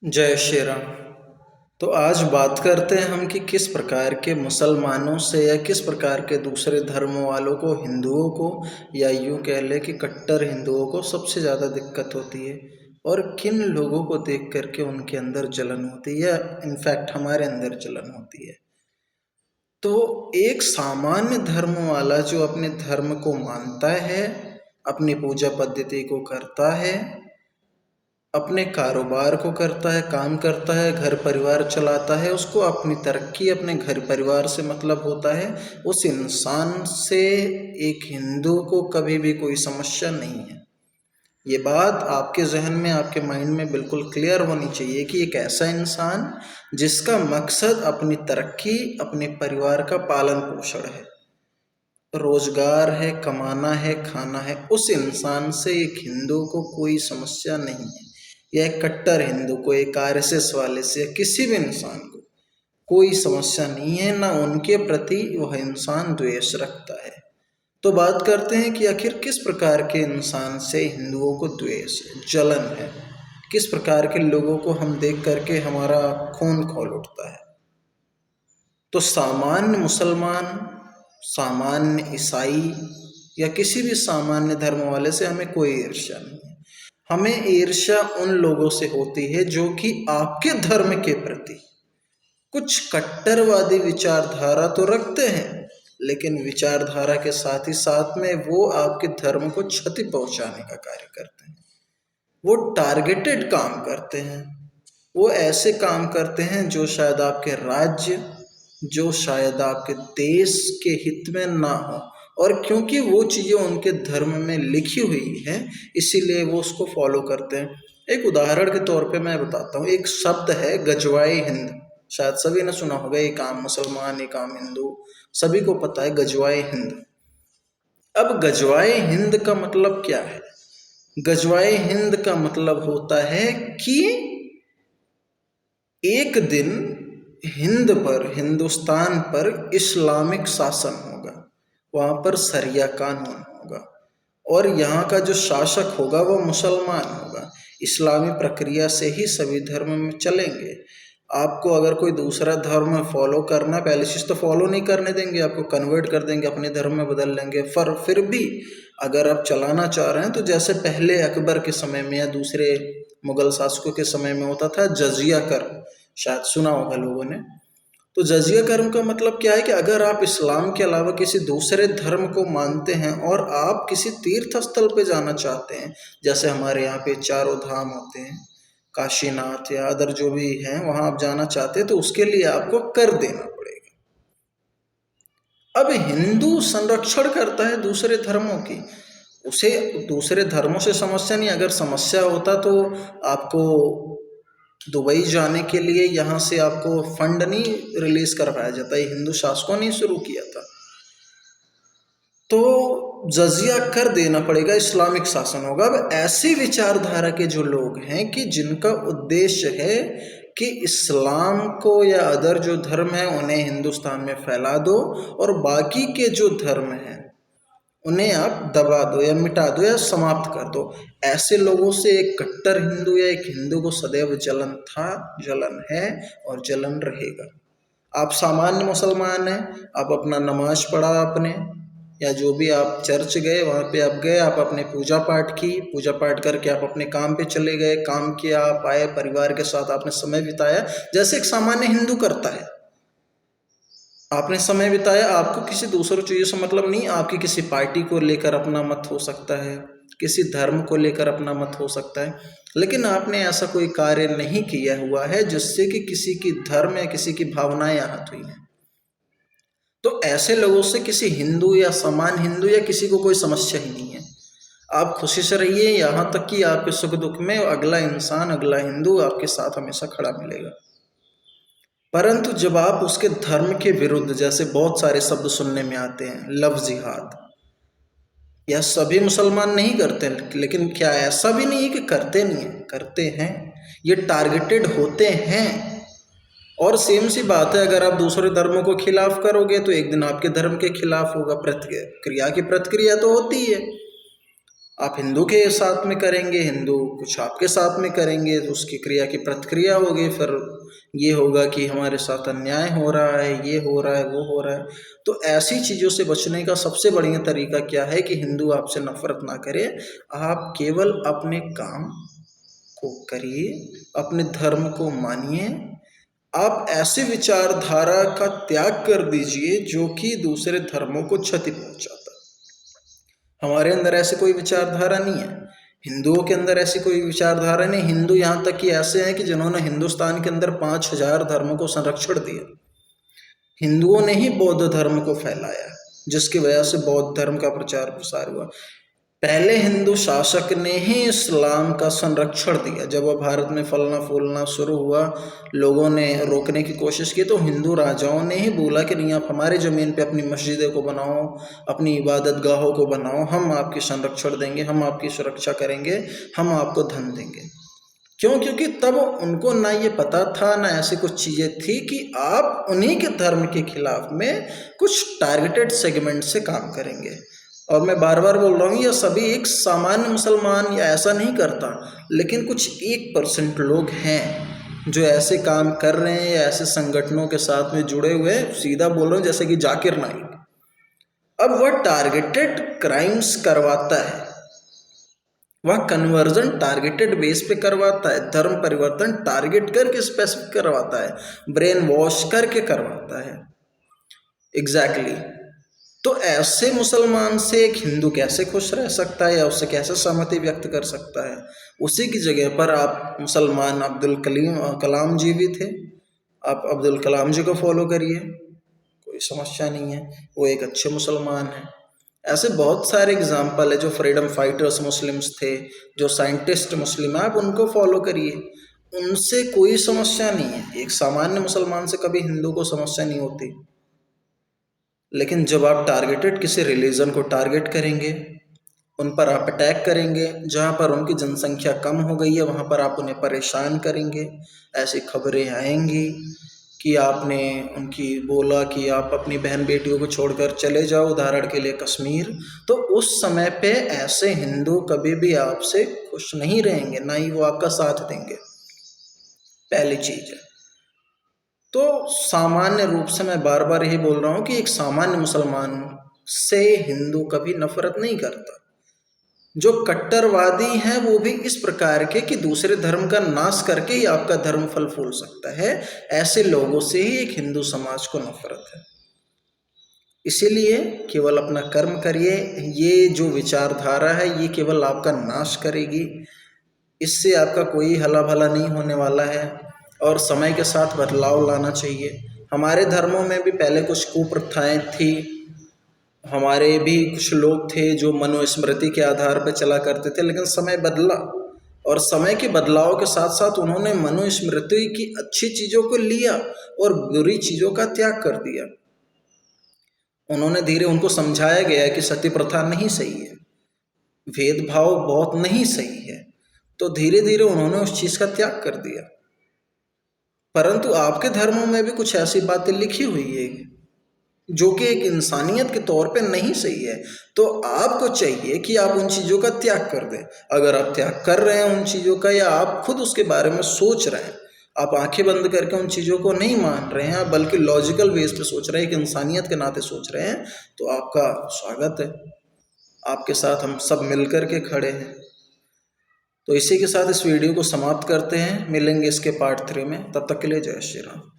जय श्री राम। तो आज बात करते हैं हम कि किस प्रकार के मुसलमानों से या किस प्रकार के दूसरे धर्मों वालों को, हिंदुओं को, या यूँ कह लें कि कट्टर हिंदुओं को सबसे ज़्यादा दिक्कत होती है और किन लोगों को देख करके उनके अंदर जलन होती है या इनफैक्ट हमारे अंदर जलन होती है। तो एक सामान्य धर्म वाला जो अपने धर्म को मानता है, अपनी पूजा पद्धति को करता है, अपने कारोबार को करता है, काम करता है, घर परिवार चलाता है, उसको अपनी तरक्की अपने घर परिवार से मतलब होता है, उस इंसान से एक हिंदू को कभी भी कोई समस्या नहीं है। ये बात आपके जहन में, आपके माइंड में बिल्कुल क्लियर होनी चाहिए कि एक ऐसा इंसान जिसका मकसद अपनी तरक्की, अपने परिवार का पालन पोषण है, रोजगार है, कमाना है, खाना है, उस इंसान से एक हिंदू को कोई समस्या नहीं है, या एक कट्टर हिंदू को, एक आरएसएस वाले से, या किसी भी इंसान को कोई समस्या नहीं है, ना उनके प्रति वह इंसान द्वेष रखता है। तो बात करते हैं कि आखिर किस प्रकार के इंसान से हिंदुओं को द्वेष है, जलन है, किस प्रकार के लोगों को हम देख करके हमारा खून खौल उठता है। तो सामान्य मुसलमान, सामान्य ईसाई या किसी भी सामान्य धर्म वाले से हमें कोई ईर्ष्या नहीं है। हमें ईर्ष्या उन लोगों से होती है जो कि आपके धर्म के प्रति कुछ कट्टरवादी विचारधारा तो रखते हैं, लेकिन विचारधारा के साथ ही साथ में वो आपके धर्म को क्षति पहुंचाने का कार्य करते हैं। वो टारगेटेड काम करते हैं, वो ऐसे काम करते हैं जो शायद आपके राज्य, जो शायद आपके देश के हित में ना हो, और क्योंकि वो चीज़ें उनके धर्म में लिखी हुई हैं इसीलिए वो उसको फॉलो करते हैं। एक उदाहरण के तौर पे मैं बताता हूँ, एक शब्द है गजवाए हिंद, शायद सभी ने सुना होगा। एक आम मुसलमान, एक आम हिंदू, सभी को पता है गजवाए हिंद। अब गजवाए हिंद का मतलब क्या है? गजवाए हिंद का मतलब होता है कि एक दिन हिंद पर, हिंदुस्तान पर इस्लामिक शासन होगा, वहाँ पर शरिया कानून होगा, और यहाँ का जो शासक होगा वह मुसलमान होगा। इस्लामी प्रक्रिया से ही सभी धर्म में चलेंगे। आपको अगर कोई दूसरा धर्म फॉलो करना, पहली चीज़ तो फॉलो नहीं करने देंगे, आपको कन्वर्ट कर देंगे, अपने धर्म में बदल लेंगे। फिर भी अगर आप चलाना चाह रहे हैं तो जैसे पहले अकबर के समय में या दूसरे मुगल शासकों के समय में होता था जजिया कर, शायद सुना होगा लोगों ने। तो जजिया कर्म का मतलब क्या है कि अगर आप इस्लाम के अलावा किसी दूसरे धर्म को मानते हैं और आप किसी तीर्थ स्थल पे जाना चाहते हैं, जैसे हमारे यहाँ पे चारों धाम होते हैं, काशीनाथ या अदर जो भी हैं, वहाँ आप जाना चाहते हैं तो उसके लिए आपको कर देना पड़ेगा। अब हिंदू संरक्षण करता है दूसरे धर्मों की, उसे दूसरे धर्मों से समस्या नहीं। अगर समस्या होता तो आपको दुबई जाने के लिए यहाँ से आपको फंड नहीं रिलीज करवाया जाता, ये हिंदू शासकों ने शुरू किया था। तो जजिया कर देना पड़ेगा, इस्लामिक शासन होगा। अब ऐसी विचारधारा के जो लोग हैं कि जिनका उद्देश्य है कि इस्लाम को या अदर जो धर्म है उन्हें हिंदुस्तान में फैला दो, और बाकी के जो धर्म हैं उन्हें आप दबा दो या मिटा दो या समाप्त कर दो, ऐसे लोगों से एक कट्टर हिंदू या एक हिंदू को सदैव जलन था, जलन है और जलन रहेगा। आप सामान्य मुसलमान हैं, आप अपना नमाज पढ़ा आपने, या जो भी आप चर्च गए, वहाँ पे आप गए, आप अपने पूजा पाठ की, पूजा पाठ करके आप अपने काम पे चले गए, काम किया, आप आए, परिवार के साथ आपने समय बिताया जैसे एक सामान्य हिंदू करता है। आपने समय बिताया, आपको किसी दूसरे चीज़ों से मतलब नहीं। आपकी किसी पार्टी को लेकर अपना मत हो सकता है, किसी धर्म को लेकर अपना मत हो सकता है, लेकिन आपने ऐसा कोई कार्य नहीं किया हुआ है जिससे कि किसी की धर्म या किसी की भावनाएं आहत हुई हैं। तो ऐसे लोगों से किसी हिंदू या समान हिंदू या किसी को कोई समस्या ही नहीं है। आप खुशी से रहिए, यहाँ तक कि आपके सुख दुख में अगला इंसान, अगला हिंदू आपके साथ हमेशा खड़ा मिलेगा। परंतु जब आप उसके धर्म के विरुद्ध, जैसे बहुत सारे शब्द सुनने में आते हैं, लव जिहाद, यह सभी मुसलमान नहीं करते, लेकिन क्या ऐसा भी नहीं है कि करते नहीं है, करते हैं, ये टारगेटेड होते हैं। और सेम सी बात है, अगर आप दूसरे धर्मों को खिलाफ करोगे तो एक दिन आपके धर्म के खिलाफ होगा। प्रतिक्रिया की प्रतिक्रिया तो होती है। आप हिंदू के साथ में करेंगे, हिंदू कुछ आपके साथ में करेंगे, तो उसकी क्रिया की प्रतिक्रिया होगी, फिर ये होगा कि हमारे साथ अन्याय हो रहा है, ये हो रहा है, वो हो रहा है। तो ऐसी चीज़ों से बचने का सबसे बढ़िया तरीका क्या है कि हिंदू आपसे नफरत ना करे, आप केवल अपने काम को करिए, अपने धर्म को मानिए। आप ऐसे विचारधारा का त्याग कर दीजिए जो कि दूसरे धर्मों को क्षति पहुंचाता है। हमारे अंदर ऐसी कोई विचारधारा नहीं है, हिंदुओं के अंदर ऐसी कोई विचारधारा नहीं। हिंदू यहाँ तक कि ऐसे हैं कि जिन्होंने हिंदुस्तान के अंदर 5,000 धर्मों को संरक्षण दिया। हिंदुओं ने ही बौद्ध धर्म को फैलाया, जिसकी वजह से बौद्ध धर्म का प्रचार प्रसार हुआ। पहले हिंदू शासक ने ही इस्लाम का संरक्षण दिया। जब वह भारत में फलना फूलना शुरू हुआ, लोगों ने रोकने की कोशिश की, तो हिंदू राजाओं ने ही बोला कि नहीं, आप हमारी ज़मीन पे अपनी मस्जिदों को बनाओ, अपनी इबादत गाहों को बनाओ, हम आपकी संरक्षण देंगे, हम आपकी सुरक्षा करेंगे, हम आपको धन देंगे। क्यों? क्योंकि तब उनको ना ये पता था, ना ऐसी कुछ चीज़ें थी कि आप उन्हीं के धर्म के खिलाफ में कुछ टारगेटेड सेगमेंट से काम करेंगे। और मैं बार बार बोल रहा हूँ, यह सभी एक सामान्य मुसलमान या ऐसा नहीं करता, लेकिन कुछ 1% लोग हैं जो ऐसे काम कर रहे हैं या ऐसे संगठनों के साथ में जुड़े हुए हैं। सीधा बोल रहा हूँ, जैसे कि जाकिर नाइक। अब वह टारगेटेड क्राइम्स करवाता है, वह कन्वर्जन टारगेटेड बेस पे करवाता है, धर्म परिवर्तन टारगेट करके स्पेसिफिक करवाता है, ब्रेन वॉश करके करवाता है। एग्जैक्टली तो ऐसे मुसलमान से एक हिंदू कैसे खुश रह सकता है या उससे कैसे सहमति व्यक्त कर सकता है? उसी की जगह पर आप मुसलमान अब्दुल कलाम जी भी थे, आप अब्दुल कलाम जी को फॉलो करिए, कोई समस्या नहीं है, वो एक अच्छे मुसलमान हैं। ऐसे बहुत सारे एग्जाम्पल है, जो फ्रीडम फाइटर्स मुस्लिम्स थे, जो साइंटिस्ट मुस्लिम हैं, आप उनको फॉलो करिए, उनसे कोई समस्या नहीं है। एक सामान्य मुसलमान से कभी हिंदू को समस्या नहीं होती। लेकिन जब आप टारगेटेड किसी रिलीजन को टारगेट करेंगे, उन पर आप अटैक करेंगे, जहाँ पर उनकी जनसंख्या कम हो गई है वहाँ पर आप उन्हें परेशान करेंगे, ऐसी खबरें आएंगी कि आपने उनकी बोला कि आप अपनी बहन बेटियों को छोड़कर चले जाओ, उदाहरण के लिए कश्मीर, तो उस समय पे ऐसे हिंदू कभी भी आपसे खुश नहीं रहेंगे, ना ही वो आपका साथ देंगे। पहली चीज है। तो सामान्य रूप से मैं बार बार यही बोल रहा हूँ कि एक सामान्य मुसलमान से हिंदू कभी नफरत नहीं करता। जो कट्टरवादी हैं वो भी इस प्रकार के कि दूसरे धर्म का नाश करके ही आपका धर्म फल फूल सकता है, ऐसे लोगों से ही एक हिंदू समाज को नफरत है। इसीलिए केवल अपना कर्म करिए, ये जो विचारधारा है ये केवल आपका नाश करेगी, इससे आपका कोई हला भला नहीं होने वाला है। और समय के साथ बदलाव लाना चाहिए। हमारे धर्मों में भी पहले कुछ कुप्रथाएं थी, हमारे भी कुछ लोग थे जो मनुस्मृति के आधार पर चला करते थे, लेकिन समय बदला और समय के बदलाव के साथ साथ उन्होंने मनुस्मृति की अच्छी चीज़ों को लिया और बुरी चीज़ों का त्याग कर दिया। उन्होंने धीरे उनको समझाया गया कि सती प्रथा नहीं सही है, भेदभाव बहुत नहीं सही है, तो धीरे धीरे उन्होंने उस चीज़ का त्याग कर दिया। परंतु आपके धर्मों में भी कुछ ऐसी बातें लिखी हुई है जो कि एक इंसानियत के तौर पे नहीं सही है, तो आपको चाहिए कि आप उन चीज़ों का त्याग कर दें। अगर आप त्याग कर रहे हैं उन चीज़ों का, या आप खुद उसके बारे में सोच रहे हैं, आप आंखें बंद करके उन चीज़ों को नहीं मान रहे हैं, बल्कि लॉजिकल बेस पे सोच रहे हैं, कि इंसानियत के नाते सोच रहे हैं, तो आपका स्वागत है, आपके साथ हम सब मिल कर के खड़े हैं। तो इसी के साथ इस वीडियो को समाप्त करते हैं, मिलेंगे इसके पार्ट 3 में, तब तक के लिए जय श्री राम।